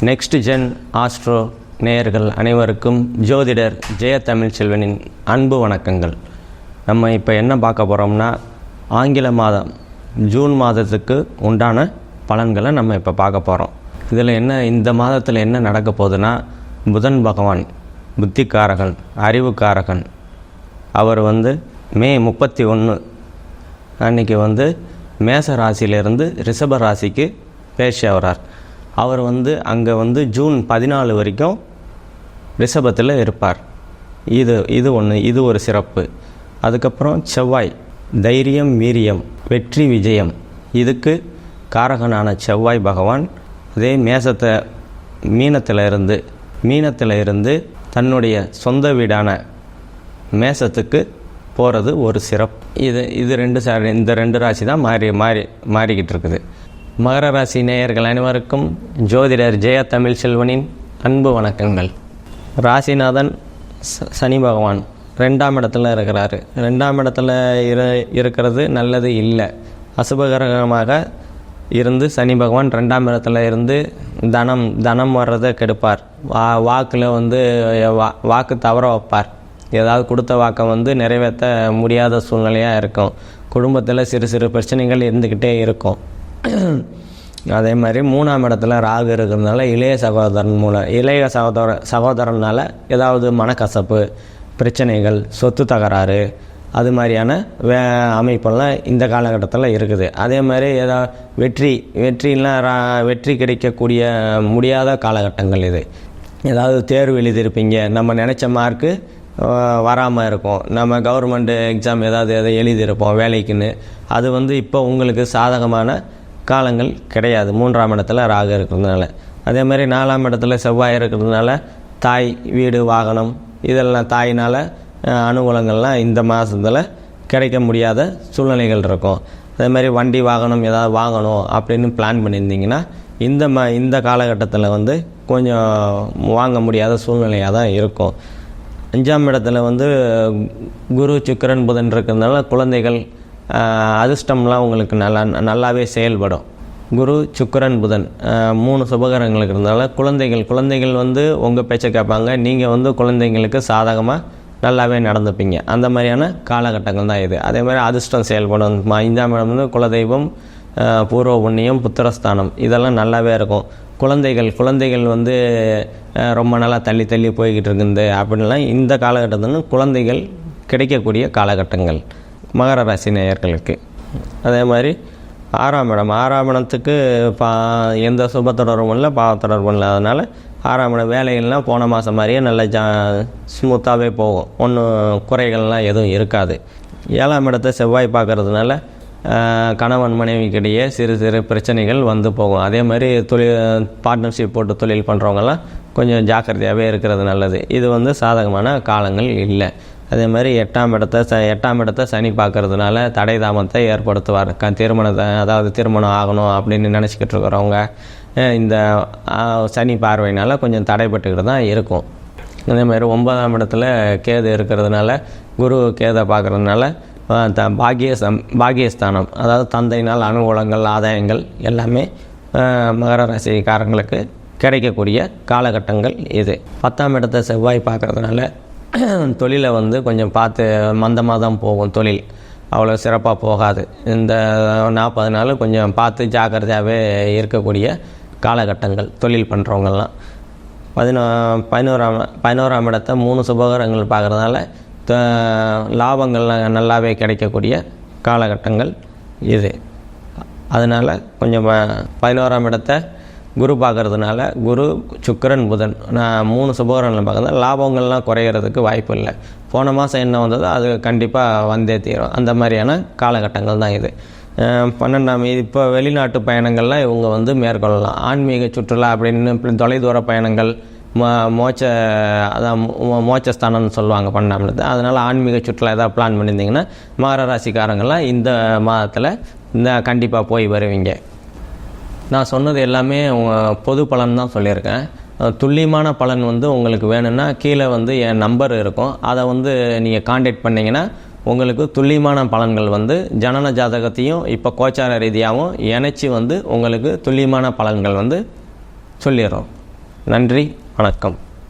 Next gen astro நேயர்கள் அனைவருக்கும் ஜோதிடர் ஜெய தமிழ்ச்செல்வனின் அன்பு வணக்கங்கள். நம்ம இப்போ என்ன பார்க்க போகிறோம்னா, ஆங்கில மாதம் ஜூன் மாதத்துக்கு உண்டான பலன்களை நம்ம இப்போ பார்க்க போகிறோம். இதில் இந்த மாதத்தில் என்ன நடக்க போகுதுன்னா, புதன் பகவான் புத்திக்காரகன், அறிவுக்காரகன், அவர் மே 31 அன்றைக்கி மேச ராசியிலிருந்து ரிஷப ராசிக்கு பேசி ஆகிறார். அவர் அங்கே ஜூன் 14 வரைக்கும் ரிஷபத்தில் இருப்பார். இது ஒரு சிறப்பு. அதுக்கப்புறம் செவ்வாய் தைரியம், வீரியம், வெற்றி, விஜயம், இதுக்கு காரகனான செவ்வாய் பகவான் அதே மீனத்தில் இருந்து தன்னுடைய சொந்த வீடான மேசத்துக்கு போகிறது ஒரு சிறப்பு. இந்த ரெண்டு ராசி தான் மாறிக்கிட்டு இருக்குது. மகர ராசி நேயர்கள் அனைவருக்கும் ஜோதிடர் ஜெய தமிழ்ச்செல்வனின் அன்பு வணக்கங்கள். ராசிநாதன் சனி பகவான் 2ஆம் இடத்துல இருக்கிறாரு. 2ஆம் இடத்துல இருக்கிறது நல்லது இல்லை. அசுபகரமாக இருந்து சனி பகவான் 2ஆம் இடத்துல இருந்து தனம் வர்றதை கெடுப்பார். வாக்கில் வாக்கு தவற வைப்பார். ஏதாவது கொடுத்த வாக்கை நிறைவேற்ற முடியாத சூழ்நிலையாக இருக்கும். குடும்பத்தில் சிறு சிறு பிரச்சனைகள் இருந்துக்கிட்டே இருக்கும். அதே மாதிரி 3ஆம் இடத்துல ராகு இருக்கிறதுனால இளைய சகோதரனால் ஏதாவது மனக்கசப்பு, பிரச்சனைகள், சொத்து தகராறு, அது மாதிரியான அமைப்பெல்லாம் இந்த காலகட்டத்தில் இருக்குது. அதே மாதிரி ஏதாவது வெற்றி கிடைக்கக்கூடிய முடியாத காலகட்டங்கள் இது. ஏதாவது தேர்வு எழுதியிருப்பீங்க, நம்ம நினச்ச மார்க்கு வராமல் இருக்கும். நம்ம கவர்மெண்ட் எக்ஸாம் ஏதாவது எழுதியிருப்போம் வேலைக்குன்னு, அது இப்போ உங்களுக்கு சாதகமான காலங்கள் கிடையாது 3ஆம் இடத்துல ராகு இருக்கிறதுனால. அதே மாதிரி 4ஆம் இடத்துல செவ்வாய் இருக்கிறதுனால தாய், வீடு, வாகனம், இதெல்லாம் தாயினால் அனுகூலங்கள்லாம் இந்த மாதத்தில் கிடைக்க முடியாத சூழ்நிலைகள் இருக்கும். அதே மாதிரி வண்டி, வாகனம் ஏதாவது வாங்கணும் அப்படின்னு பிளான் பண்ணியிருந்தீங்கன்னா இந்த காலகட்டத்தில் கொஞ்சம் வாங்க முடியாத சூழ்நிலையாக தான் இருக்கும். 5ஆம் இடத்துல குரு, சுக்கிரன், புதன் இருக்கிறதுனால குழந்தைகள், அதிர்ஷ்டம்லாம் உங்களுக்கு நல்லாவே செயல்படும். குரு, சுக்கிரன், புதன் 3 சுபகரங்களுக்கு இருந்தனால குழந்தைகள் உங்கள் பேச்சை கேட்பாங்க. நீங்கள் குழந்தைங்களுக்கு சாதகமாக நல்லாவே நடந்துப்பீங்க. அந்த மாதிரியான காலகட்டங்கள் தான் இது. அதே மாதிரி அதிர்ஷ்டம் செயல்படும். 5ஆம் இடம் குலதெய்வம், பூர்வ புண்ணியம், புத்திரஸ்தானம், இதெல்லாம் நல்லாவே இருக்கும். குழந்தைகள் ரொம்ப நாளாக தள்ளி போய்கிட்டு இருக்குது அப்படின்லாம் இந்த காலகட்டத்தில் குழந்தைகள் கிடைக்கக்கூடிய காலகட்டங்கள் மகர ராசி நேயர்களுக்கு. அதே மாதிரி 6ஆம் இடத்துக்கு எந்த சுப தொடர்பும் இல்லை, பாவ தொடர்பும் இல்லை. அதனால் 6ஆம் இடம் வேலைகள்லாம் போன மாதம் மாதிரியே நல்லா ஸ்மூத்தாகவே போகும். ஒன்றும் குறைகள்லாம் எதுவும் இருக்காது. 7ஆம் இடத்தை செவ்வாய் பார்க்கறதுனால கணவன் மனைவிக்கிடையே சிறு சிறு பிரச்சனைகள் போகும். அதே மாதிரி பார்ட்னர்ஷிப் போட்டு தொழில் பண்ணுறவங்கலாம் கொஞ்சம் ஜாக்கிரதையாகவே இருக்கிறது நல்லது. இது சாதகமான காலங்கள் இல்லை. அதே மாதிரி 8ஆம் இடத்தை சனி பார்க்கறதுனால தடை தாமத்தை ஏற்படுத்துவார். திருமணம் ஆகணும் அப்படின்னு நினச்சிக்கிட்டு இருக்கிறவங்க இந்த சனி பார்வையினால் கொஞ்சம் தடைப்பட்டுக்கிட்டு தான் இருக்கும். அதே மாதிரி 9ஆம் இடத்துல கேது இருக்கிறதுனால, குரு கேதை பார்க்குறதுனால பாகியஸ்தானம், அதாவது தந்தையினால் அனுகூலங்கள், ஆதாயங்கள் எல்லாமே மகர ராசிக்காரங்களுக்கு கிடைக்கக்கூடிய காலகட்டங்கள் இது. 10ஆம் இடத்தை செவ்வாய் பார்க்குறதுனால தொழிலை கொஞ்சம் பார்த்து மந்தமாக தான் போகும். தொழில் அவ்வளோ சிறப்பாக போகாது. இந்த 40 நாள் கொஞ்சம் பார்த்து ஜாக்கிரதையாகவே இருக்கக்கூடிய காலகட்டங்கள் தொழில் பண்ணுறவங்கெல்லாம். 11ஆம் இடத்தை 3 சுபகரங்கள் பார்க்குறதுனால லாபங்கள்லாம் நல்லாவே கிடைக்கக்கூடிய காலகட்டங்கள் இது. அதனால் கொஞ்சம் 11ஆம் இடத்தை குரு பார்க்கறதுனால, குரு, சுக்கிரன், புதன் 3 சுபகரங்கள் பார்க்கறதுனால லாபங்கள்லாம் குறையிறதுக்கு வாய்ப்பு இல்லை. போன மாதம் என்ன வந்ததோ அது கண்டிப்பாக வந்தே தீரும். அந்த மாதிரியான காலகட்டங்கள் தான் இது. 12ஆம் இப்போ வெளிநாட்டு பயணங்கள்லாம் இவங்க மேற்கொள்ளலாம். ஆன்மீக சுற்றுலா அப்படின்னு தொலைதூர பயணங்கள், மோட்சஸ்தானம்னு சொல்லுவாங்க 12ஆம் இடத்தை. அதனால் ஆன்மீக சுற்றுலா ஏதாவது பிளான் பண்ணியிருந்தீங்கன்னா மகர ராசிக்காரங்கள்லாம் இந்த மாதத்தில் கண்டிப்பாக போய் வருவீங்க. நான் சொன்னது எல்லாமே பொது பலன் தான் சொல்லியிருக்கேன். துல்லியமான பலன் உங்களுக்கு வேணும்னா கீழே என் நம்பர் இருக்கும். அதை நீங்கள் காண்டாக்ட் பண்ணிங்கன்னா உங்களுக்கு துல்லியமான பலன்கள் ஜனன ஜாதகத்தையும் இப்போ கோச்சார ரீதியாகவும் இணைச்சி உங்களுக்கு துல்லியமான பலன்கள் சொல்லிடுறோம். நன்றி, வணக்கம்.